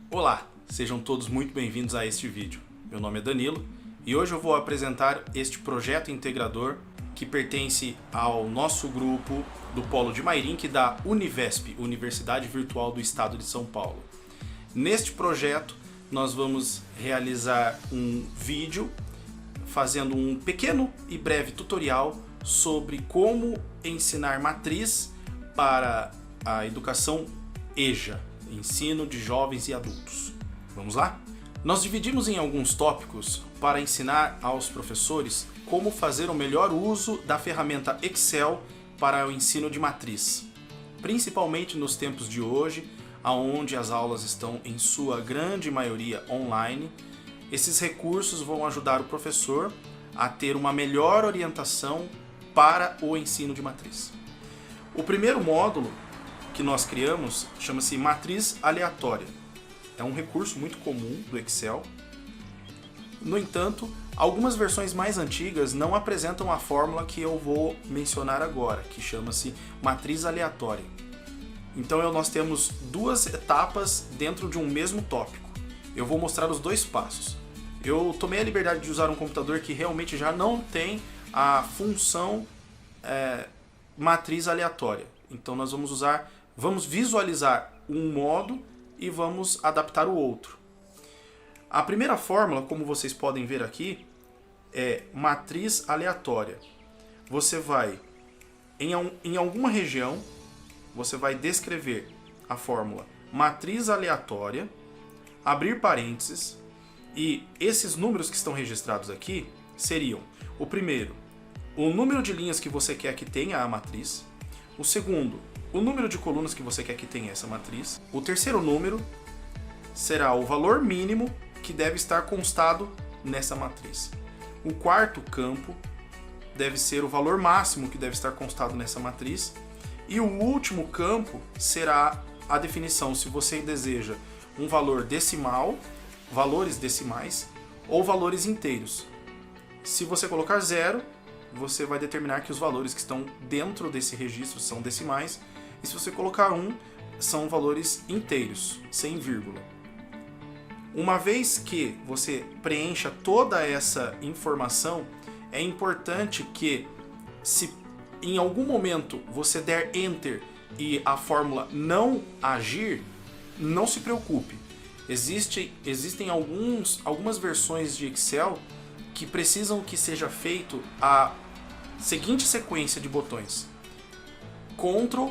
Olá, sejam todos muito bem-vindos a este vídeo. Meu nome é Danilo e hoje eu vou apresentar este projeto integrador que pertence ao nosso grupo do Polo de Mairink da Univesp, Universidade Virtual do Estado de São Paulo. Neste projeto nós vamos realizar um vídeo fazendo um pequeno e breve tutorial sobre como ensinar matriz para a educação EJA, Ensino de Jovens e Adultos. Vamos lá? Nós dividimos em alguns tópicos para ensinar aos professores como fazer o melhor uso da ferramenta Excel para o ensino de matriz, principalmente nos tempos de hoje, onde as aulas estão em sua grande maioria online. Esses recursos vão ajudar o professor a ter uma melhor orientação para o ensino de matriz. O primeiro módulo que nós criamos chama-se Matriz Aleatória. É um recurso muito comum do Excel. No entanto, algumas versões mais antigas não apresentam a fórmula que eu vou mencionar agora, que chama-se Matriz Aleatória. Então nós temos duas etapas dentro de um mesmo tópico. Eu vou mostrar os dois passos. Eu tomei a liberdade de usar um computador que realmente já não tem a função matriz aleatória. Então nós vamos visualizar um modo e vamos adaptar o outro. A primeira fórmula, como vocês podem ver aqui, é matriz aleatória. Você vai, em alguma região, você vai descrever a fórmula matriz aleatória, abrir parênteses, e esses números que estão registrados aqui seriam: o primeiro, o número de linhas que você quer que tenha a matriz; o segundo, o número de colunas que você quer que tenha essa matriz; o terceiro número será o valor mínimo que deve estar constado nessa matriz; o quarto campo deve ser o valor máximo que deve estar constado nessa matriz; e o último campo será a definição se você deseja um valor decimal, valores decimais ou valores inteiros. Se você colocar 0, você vai determinar que os valores que estão dentro desse registro são decimais, e se você colocar 1, são valores inteiros, sem vírgula. Uma vez que você preencha toda essa informação, é importante que, se em algum momento você der Enter e a fórmula não agir, não se preocupe. Existem algumas versões de Excel que precisam que seja feito a seguinte sequência de botões: Ctrl,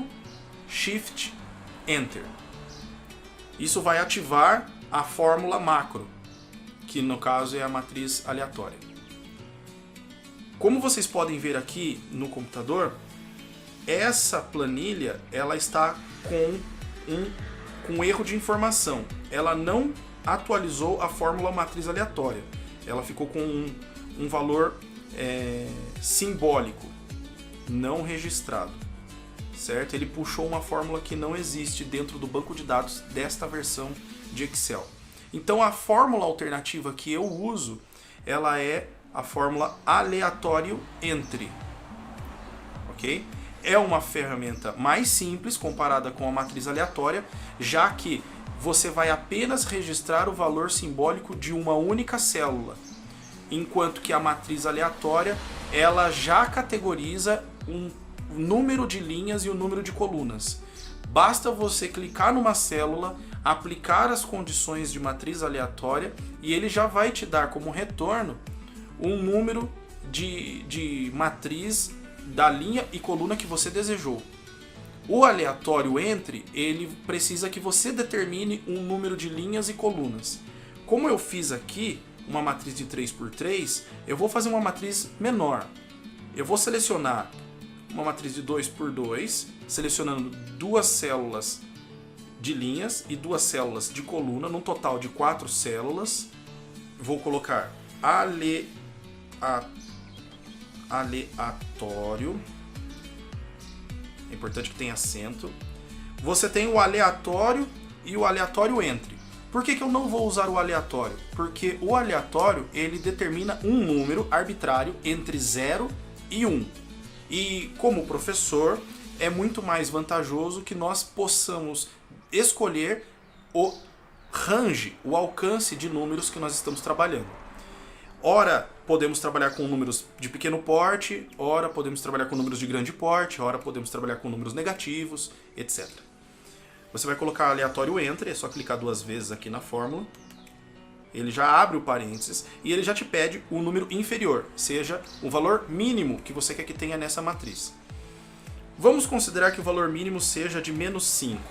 Shift, Enter. Isso vai ativar a fórmula macro, que no caso é a matriz aleatória. Como vocês podem ver aqui no computador, essa planilha ela está com erro de informação. Ela não atualizou a fórmula matriz aleatória. Ela ficou com um valor simbólico, não registrado, certo? Ele puxou uma fórmula que não existe dentro do banco de dados desta versão de Excel. Então a fórmula alternativa que eu uso, ela é a fórmula aleatório entre, ok? É uma ferramenta mais simples comparada com a matriz aleatória, já que você vai apenas registrar o valor simbólico de uma única célula, enquanto que a matriz aleatória ela já categoriza um número de linhas e um número de colunas. Basta você clicar numa célula, aplicar as condições de matriz aleatória e ele já vai te dar como retorno um número de matriz da linha e coluna que você desejou. O aleatório entre, ele precisa que você determine um número de linhas e colunas. Como eu fiz aqui uma matriz de 3x3, eu vou fazer uma matriz menor. Eu vou selecionar uma matriz de 2x2, selecionando duas células de linhas e duas células de coluna, num total de 4 células. Vou colocar aleatório. É importante que tenha acento. Você tem o aleatório e o aleatório entre. Por que eu não vou usar o aleatório? Porque o aleatório ele determina um número arbitrário entre 0 e 1. E como professor, é muito mais vantajoso que nós possamos escolher o range, o alcance de números que nós estamos trabalhando. Ora, podemos trabalhar com números de pequeno porte, ora podemos trabalhar com números de grande porte, ora podemos trabalhar com números negativos, etc. Você vai colocar aleatório Enter, é só clicar 2 vezes aqui na fórmula. Ele já abre o parênteses e ele já te pede o número inferior, seja o valor mínimo que você quer que tenha nessa matriz. Vamos considerar que o valor mínimo seja de menos 5.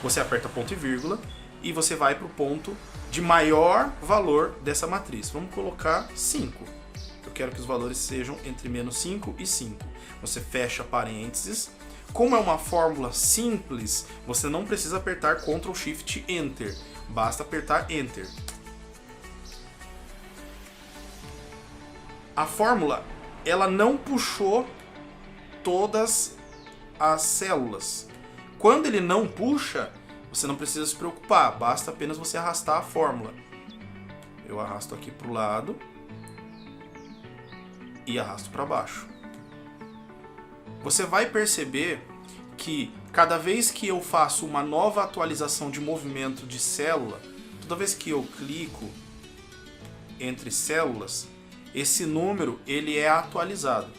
Você aperta ponto e vírgula e você vai para o ponto de maior valor dessa matriz. Vamos colocar 5. Eu quero que os valores sejam entre menos 5 e 5. Você fecha parênteses. Como é uma fórmula simples, você não precisa apertar Ctrl Shift Enter. Basta apertar Enter. A fórmula, ela não puxou todas as células. Quando ele não puxa, você não precisa se preocupar, basta apenas você arrastar a fórmula. Eu arrasto aqui para o lado e arrasto para baixo. Você vai perceber que cada vez que eu faço uma nova atualização de movimento de célula, toda vez que eu clico entre células, esse número ele é atualizado.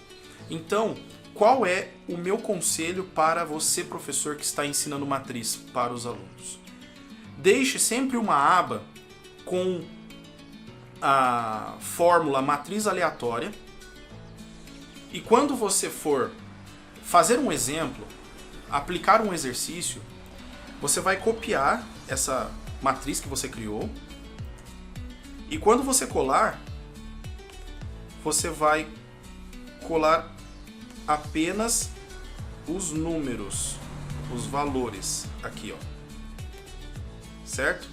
Então, qual é o meu conselho para você, professor, que está ensinando matriz para os alunos? Deixe sempre uma aba com a fórmula matriz aleatória e quando você for fazer um exemplo, aplicar um exercício, você vai copiar essa matriz que você criou e quando você colar, você vai colar apenas os números, os valores aqui, ó. Certo?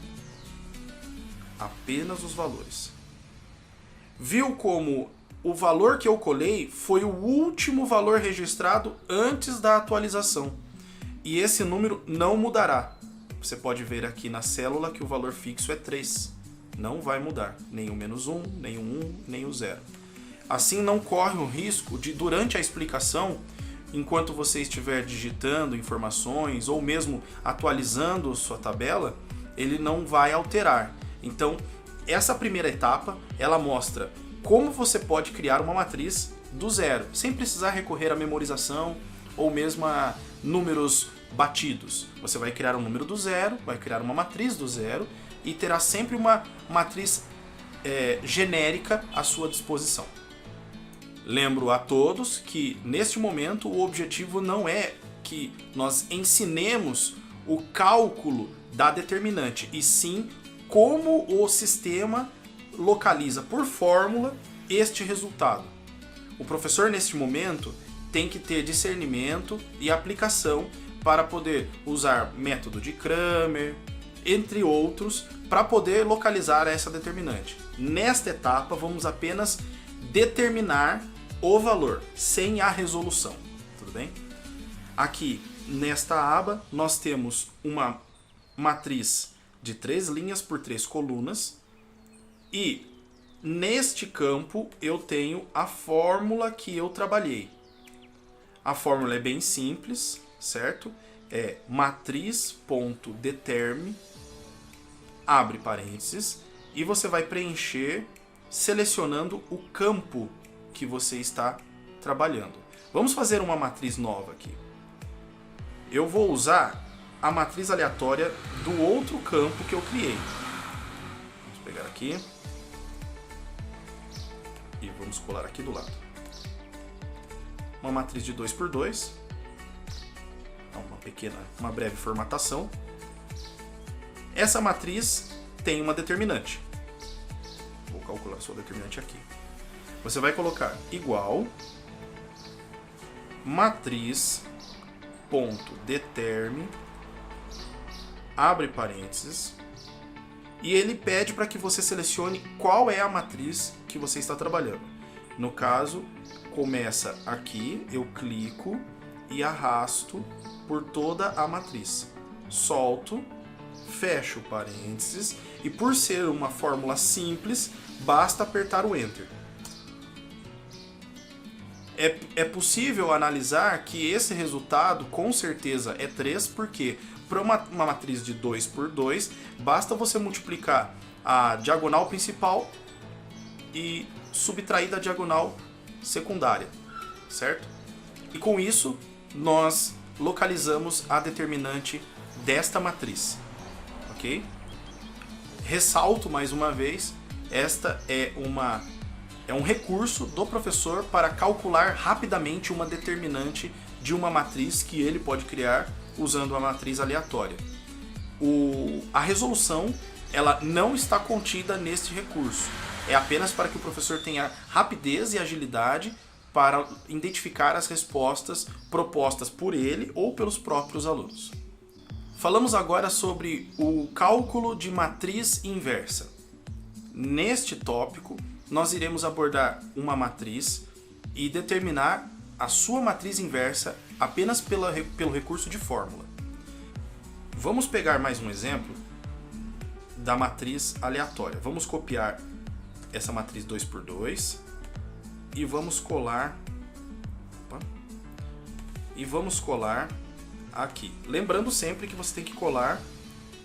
Apenas os valores. Viu como o valor que eu colei foi o último valor registrado antes da atualização. E esse número não mudará. Você pode ver aqui na célula que o valor fixo é 3. Não vai mudar. Nem o menos 1, nem o 1, nem o 0. Assim não corre o risco de, durante a explicação, enquanto você estiver digitando informações ou mesmo atualizando sua tabela, ele não vai alterar. Então, essa primeira etapa, ela mostra como você pode criar uma matriz do zero, sem precisar recorrer à memorização ou mesmo a números batidos. Você vai criar um número do zero, vai criar uma matriz do zero e terá sempre uma matriz genérica à sua disposição. Lembro a todos que, neste momento, o objetivo não é que nós ensinemos o cálculo da determinante, e sim como o sistema localiza por fórmula este resultado. O professor, neste momento, tem que ter discernimento e aplicação para poder usar método de Cramer, entre outros, para poder localizar essa determinante. Nesta etapa, vamos apenas determinar o valor, sem a resolução, tudo bem? Aqui, nesta aba, nós temos uma matriz de 3 linhas por 3 colunas e neste campo eu tenho a fórmula que eu trabalhei. A fórmula é bem simples, certo? É matriz.determ, abre parênteses, e você vai preencher selecionando o campo que você está trabalhando. Vamos fazer uma matriz nova aqui. Eu vou usar a matriz aleatória do outro campo que eu criei. Vamos pegar aqui e vamos colar aqui do lado. Uma matriz de 2 por 2, uma breve formatação. Essa matriz tem uma determinante. Vou calcular a sua determinante aqui. Você vai colocar igual matriz.determ, abre parênteses, e ele pede para que você selecione qual é a matriz que você está trabalhando. No caso, começa aqui, eu clico e arrasto por toda a matriz. Solto, fecho parênteses, e por ser uma fórmula simples, basta apertar o Enter. É possível analisar que esse resultado com certeza é 3, por quê? para uma matriz de 2 por 2, basta você multiplicar a diagonal principal e subtrair da diagonal secundária, certo? E com isso, nós localizamos a determinante desta matriz, ok? Ressalto mais uma vez, esta é um recurso do professor para calcular rapidamente uma determinante de uma matriz que ele pode criar usando a matriz aleatória. A resolução ela não está contida neste recurso. É apenas para que o professor tenha rapidez e agilidade para identificar as respostas propostas por ele ou pelos próprios alunos. Falamos agora sobre o cálculo de matriz inversa. Neste tópico, nós iremos abordar uma matriz e determinar a sua matriz inversa apenas pelo recurso de fórmula. Vamos pegar mais um exemplo da matriz aleatória. Vamos copiar essa matriz 2 por 2 e vamos colar aqui. Lembrando sempre que você tem que colar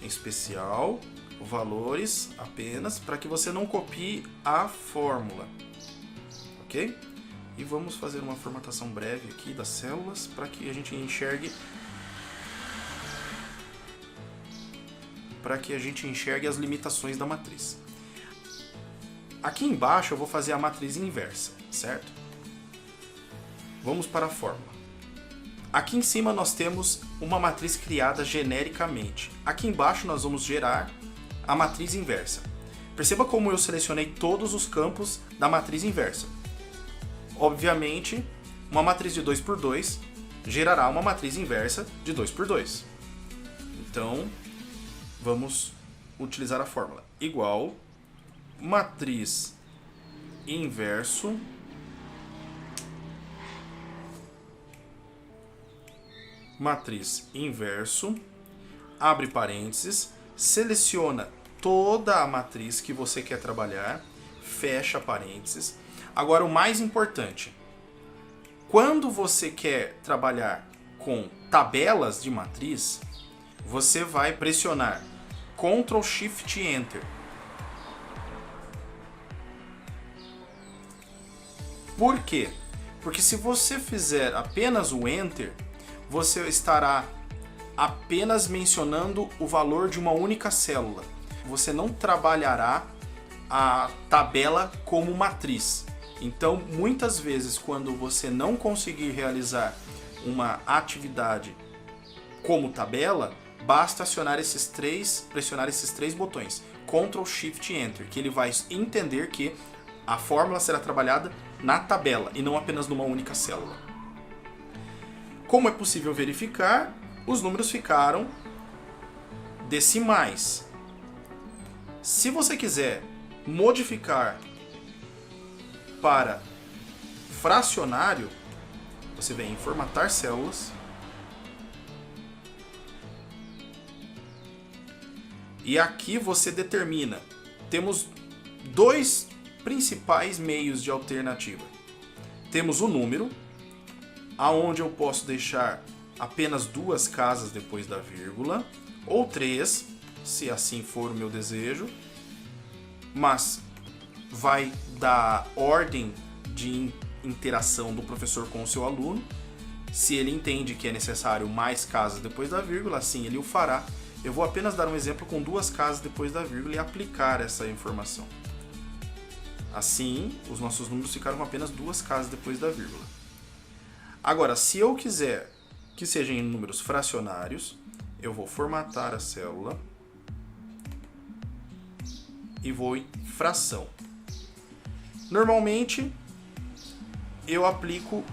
em especial valores apenas para que você não copie a fórmula, ok? E vamos fazer uma formatação breve aqui das células para que a gente enxergue as limitações da matriz. Aqui embaixo eu vou fazer a matriz inversa, certo? Vamos para a fórmula. Aqui em cima nós temos uma matriz criada genericamente. Aqui embaixo nós vamos gerar a matriz inversa. Perceba como eu selecionei todos os campos da matriz inversa. Obviamente, uma matriz de 2 por 2 gerará uma matriz inversa de 2 por 2. Então, vamos utilizar a fórmula. Igual matriz inverso abre parênteses, seleciona toda a matriz que você quer trabalhar, fecha parênteses. Agora o mais importante, quando você quer trabalhar com tabelas de matriz, você vai pressionar Ctrl Shift Enter. Por quê? Porque se você fizer apenas o Enter, você estará apenas mencionando o valor de uma única célula. Você não trabalhará a tabela como matriz. Então, muitas vezes, quando você não conseguir realizar uma atividade como tabela, basta pressionar esses três botões, Ctrl Shift Enter, que ele vai entender que a fórmula será trabalhada na tabela e não apenas numa única célula. Como é possível verificar, os números ficaram decimais. Se você quiser modificar para fracionário, você vem em formatar células e aqui você determina. Temos dois principais meios de alternativa. Temos o número, aonde eu posso deixar apenas 2 casas depois da vírgula, ou 3, se assim for o meu desejo, mas vai dar ordem de interação do professor com o seu aluno. Se ele entende que é necessário mais casas depois da vírgula, assim ele o fará. Eu vou apenas dar um exemplo com 2 casas depois da vírgula e aplicar essa informação. Assim, os nossos números ficaram com apenas 2 casas depois da vírgula. Agora, se eu quiser que sejam em números fracionários, eu vou formatar a célula e vou em fração. Normalmente, eu aplico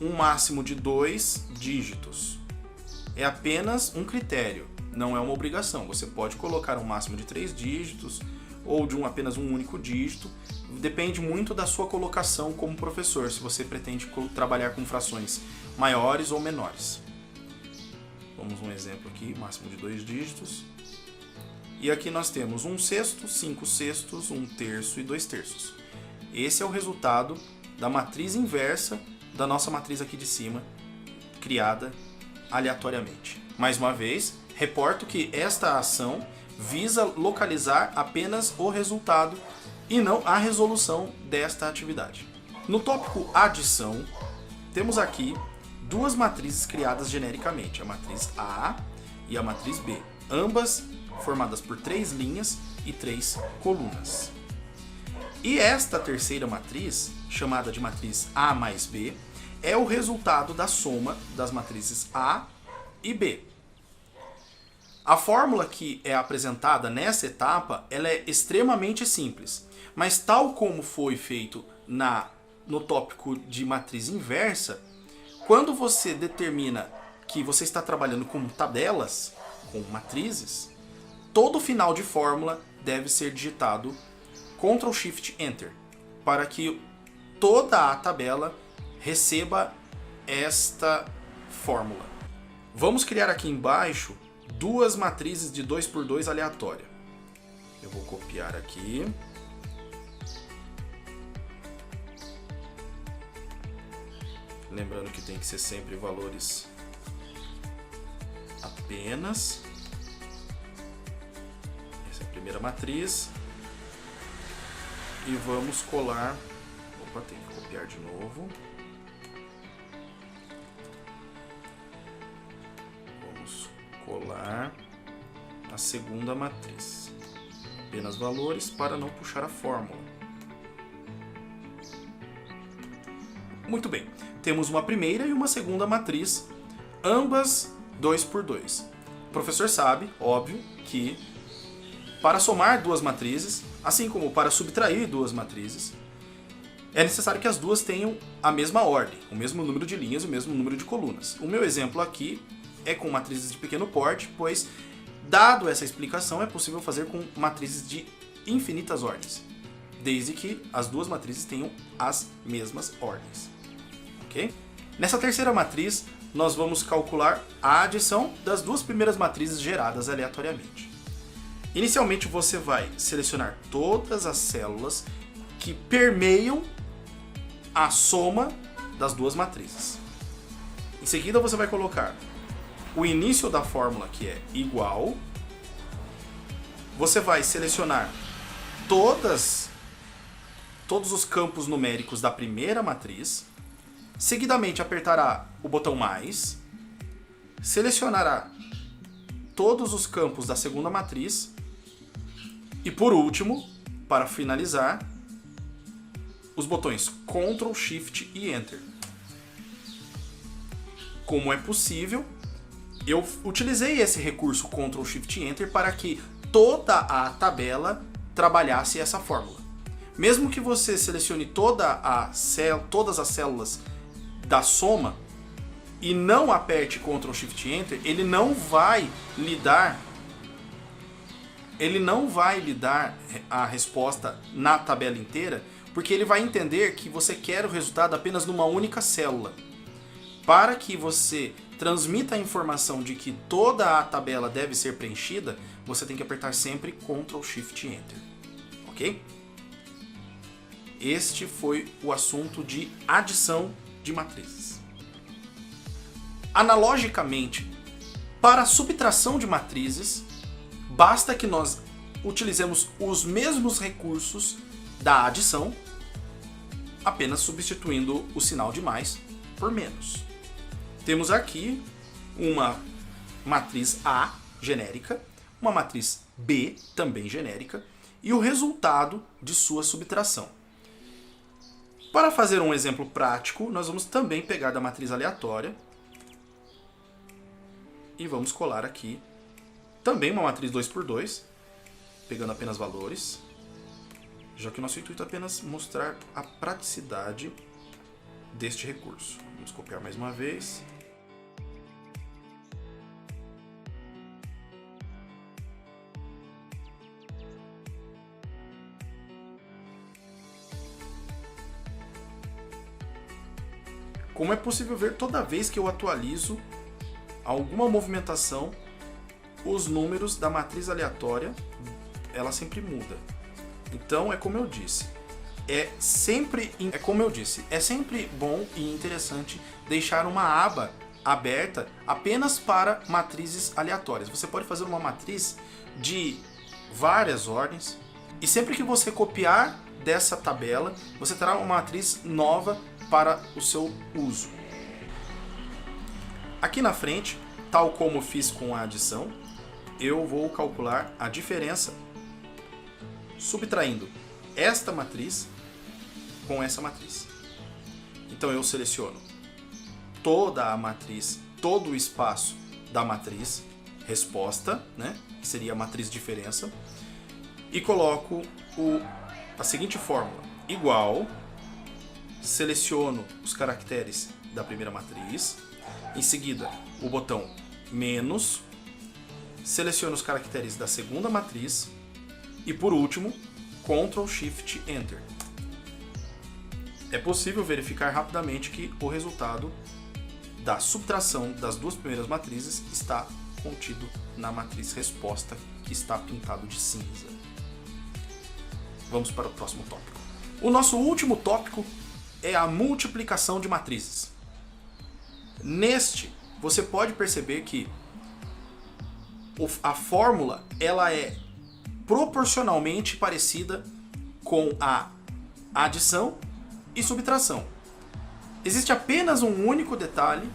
um máximo de 2 dígitos. É apenas um critério, não é uma obrigação. Você pode colocar um máximo de 3 dígitos ou de apenas um único dígito. Depende muito da sua colocação como professor, se você pretende trabalhar com frações maiores ou menores. Vamos um exemplo aqui, máximo de 2 dígitos. E aqui nós temos 1/6, 5/6, 1/3 e 2/3. Esse é o resultado da matriz inversa da nossa matriz aqui de cima, criada aleatoriamente. Mais uma vez, reporto que esta ação visa localizar apenas o resultado e não a resolução desta atividade. No tópico adição, temos aqui duas matrizes criadas genericamente, a matriz A e a matriz B, ambas formadas por 3 linhas e 3 colunas. E esta terceira matriz, chamada de matriz A mais B, é o resultado da soma das matrizes A e B. A fórmula que é apresentada nessa etapa, ela é extremamente simples, mas tal como foi feito no tópico de matriz inversa, quando você determina que você está trabalhando com tabelas, com matrizes, todo final de fórmula deve ser digitado Ctrl Shift Enter, para que toda a tabela receba esta fórmula. Vamos criar aqui embaixo duas matrizes de 2x2 aleatória. Eu vou copiar aqui. Lembrando que tem que ser sempre valores apenas. Essa é a primeira matriz. E vamos colar. Opa, tem que copiar de novo. Vamos colar a segunda matriz. Apenas valores para não puxar a fórmula. Muito bem. Temos uma primeira e uma segunda matriz, ambas 2x2. O professor sabe, óbvio, que para somar duas matrizes, assim como para subtrair duas matrizes, é necessário que as duas tenham a mesma ordem, o mesmo número de linhas e o mesmo número de colunas. O meu exemplo aqui é com matrizes de pequeno porte, pois, dado essa explicação, é possível fazer com matrizes de infinitas ordens, desde que as duas matrizes tenham as mesmas ordens. Okay? Nessa terceira matriz, nós vamos calcular a adição das duas primeiras matrizes geradas aleatoriamente. Inicialmente, você vai selecionar todas as células que permeiam a soma das duas matrizes. Em seguida, você vai colocar o início da fórmula, que é igual. Você vai selecionar todos os campos numéricos da primeira matriz. Seguidamente, apertará o botão mais, selecionará todos os campos da segunda matriz e, por último, para finalizar, os botões Ctrl, Shift e Enter. Como é possível, eu utilizei esse recurso Ctrl, Shift e Enter para que toda a tabela trabalhasse essa fórmula. Mesmo que você selecione todas as células da soma e não aperte Ctrl Shift Enter, ele não vai lhe dar a resposta na tabela inteira, porque ele vai entender que você quer o resultado apenas numa única célula. Para que você transmita a informação de que toda a tabela deve ser preenchida, você tem que apertar sempre Ctrl Shift Enter. Ok? Este foi o assunto de adição de matrizes. Analogicamente, para a subtração de matrizes, basta que nós utilizemos os mesmos recursos da adição, apenas substituindo o sinal de mais por menos. Temos aqui uma matriz A genérica, uma matriz B também genérica e o resultado de sua subtração. Para fazer um exemplo prático, nós vamos também pegar da matriz aleatória e vamos colar aqui também uma matriz 2x2, pegando apenas valores, já que o nosso intuito é apenas mostrar a praticidade deste recurso. Vamos copiar mais uma vez. Como é possível ver, toda vez que eu atualizo alguma movimentação, os números da matriz aleatória, ela sempre muda. Então, é como eu disse, é como eu disse, é sempre bom e interessante deixar uma aba aberta apenas para matrizes aleatórias. Você pode fazer uma matriz de várias ordens e sempre que você copiar dessa tabela, você terá uma matriz nova para o seu uso. Aqui na frente, tal como fiz com a adição, eu vou calcular a diferença subtraindo esta matriz com essa matriz. Então eu seleciono toda a matriz, todo o espaço da matriz resposta, né, que seria a matriz diferença, e coloco a seguinte fórmula: igual, seleciono os caracteres da primeira matriz, em seguida o botão menos, seleciono os caracteres da segunda matriz e por último Ctrl Shift Enter. É possível verificar rapidamente que o resultado da subtração das duas primeiras matrizes está contido na matriz resposta, que está pintado de cinza. Vamos para o próximo tópico. O nosso último tópico é a multiplicação de matrizes. Neste, você pode perceber que a fórmula ela é proporcionalmente parecida com a adição e subtração. Existe apenas um único detalhe,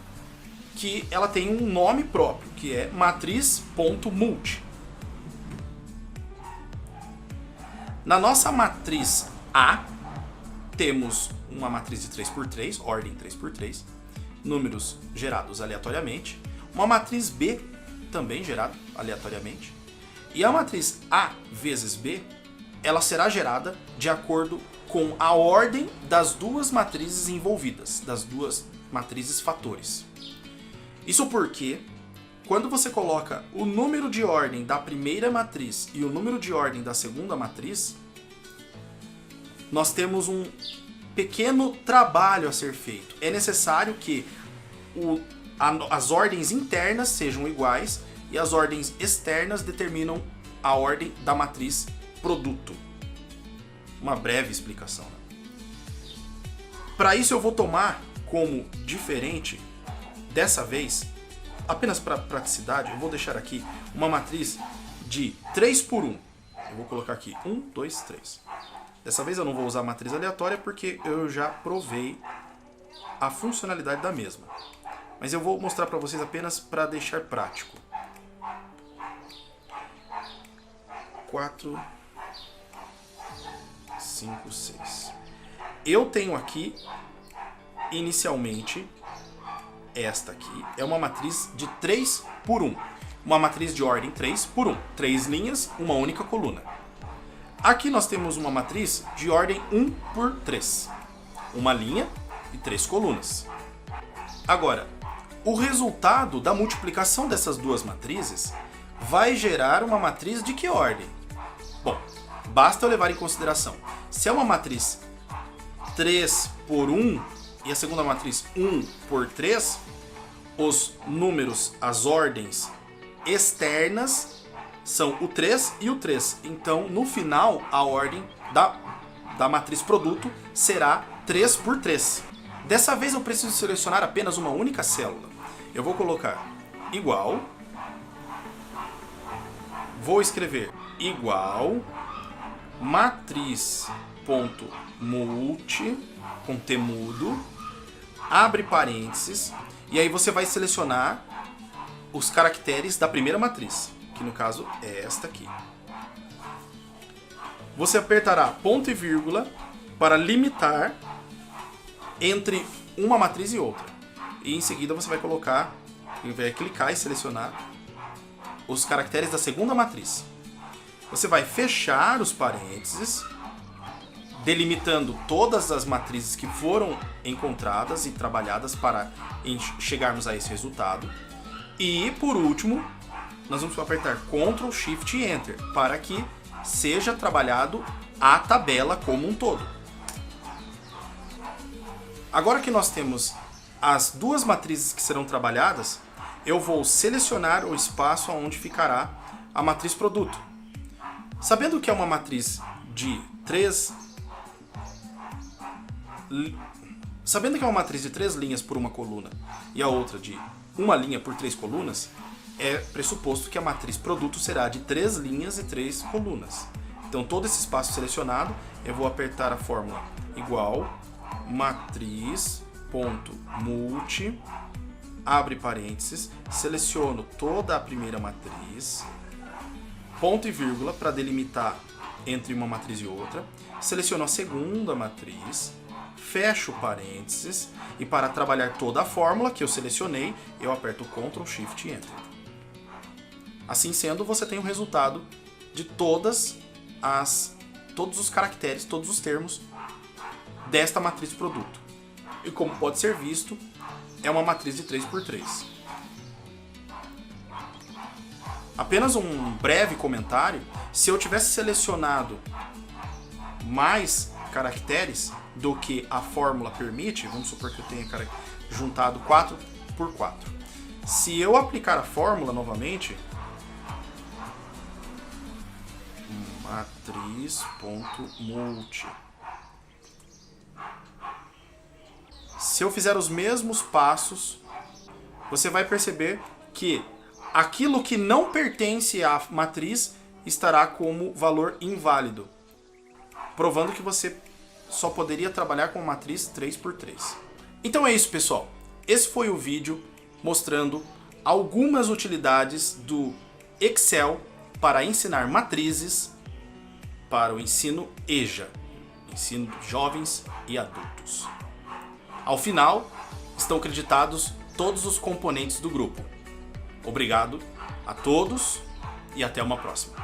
que ela tem um nome próprio, que é matriz.multi. Na nossa matriz A, temos uma matriz de 3x3, ordem 3x3, números gerados aleatoriamente, uma matriz B, também gerada aleatoriamente, e a matriz A vezes B, ela será gerada de acordo com a ordem das duas matrizes envolvidas, das duas matrizes fatores. Isso porque, quando você coloca o número de ordem da primeira matriz e o número de ordem da segunda matriz, nós temos um pequeno trabalho a ser feito. É necessário que as ordens internas sejam iguais e as ordens externas determinam a ordem da matriz produto. Uma breve explicação. Para isso eu vou tomar como diferente, dessa vez, apenas para praticidade, eu vou deixar aqui uma matriz de 3x1. Eu vou colocar aqui 1, 2, 3. Dessa vez eu não vou usar a matriz aleatória porque eu já provei a funcionalidade da mesma. Mas eu vou mostrar para vocês apenas para deixar prático. 4, 5, 6. Eu tenho aqui, inicialmente, esta aqui é uma matriz de 3x1. Uma matriz de ordem 3x1. 3 linhas, uma única coluna. Aqui nós temos uma matriz de ordem 1x3. Uma linha e 3 colunas. Agora, o resultado da multiplicação dessas duas matrizes vai gerar uma matriz de que ordem? Bom, basta eu levar em consideração, se é uma matriz 3x1 e a segunda matriz 1x3, os números, as ordens externas são o 3 e o 3. Então, no final, a ordem da matriz produto será 3x3. Dessa vez eu preciso selecionar apenas uma única célula. Eu vou colocar igual, vou escrever igual matriz.multi com T mudo, abre parênteses, e aí você vai selecionar os caracteres da primeira matriz, que no caso é esta aqui. Você apertará ponto e vírgula para limitar entre uma matriz e outra. E em seguida você vai colocar, vai clicar e selecionar os caracteres da segunda matriz. Você vai fechar os parênteses, delimitando todas as matrizes que foram encontradas e trabalhadas para chegarmos a esse resultado. E, por último, nós vamos apertar Ctrl Shift e Enter para que seja trabalhado a tabela como um todo. Agora que nós temos as duas matrizes que serão trabalhadas, eu vou selecionar o espaço onde ficará a matriz produto. Sabendo que é uma matriz de 3 Sabendo que é uma matriz de 3 linhas por uma coluna e a outra de uma linha por 3 colunas, é pressuposto que a matriz produto será de 3 linhas e 3 colunas. Então todo esse espaço selecionado, eu vou apertar a fórmula igual matriz.multi, abre parênteses, seleciono toda a primeira matriz, ponto e vírgula para delimitar entre uma matriz e outra, seleciono a segunda matriz, fecho parênteses e para trabalhar toda a fórmula que eu selecionei, eu aperto Ctrl, Shift e Enter. Assim sendo, você tem o resultado de todos os caracteres, todos os termos desta matriz produto. E como pode ser visto, é uma matriz de 3x3. Apenas um breve comentário: se eu tivesse selecionado mais caracteres do que a fórmula permite, vamos supor que eu tenha juntado 4 por 4. Se eu aplicar a fórmula novamente, matriz.multi, se eu fizer os mesmos passos, você vai perceber que aquilo que não pertence à matriz estará como valor inválido, provando que você só poderia trabalhar com matriz 3x3. Então é isso, pessoal. Esse foi o vídeo mostrando algumas utilidades do Excel para ensinar matrizes para o ensino EJA, ensino de jovens e adultos. Ao final, estão creditados todos os componentes do grupo. Obrigado a todos e até uma próxima.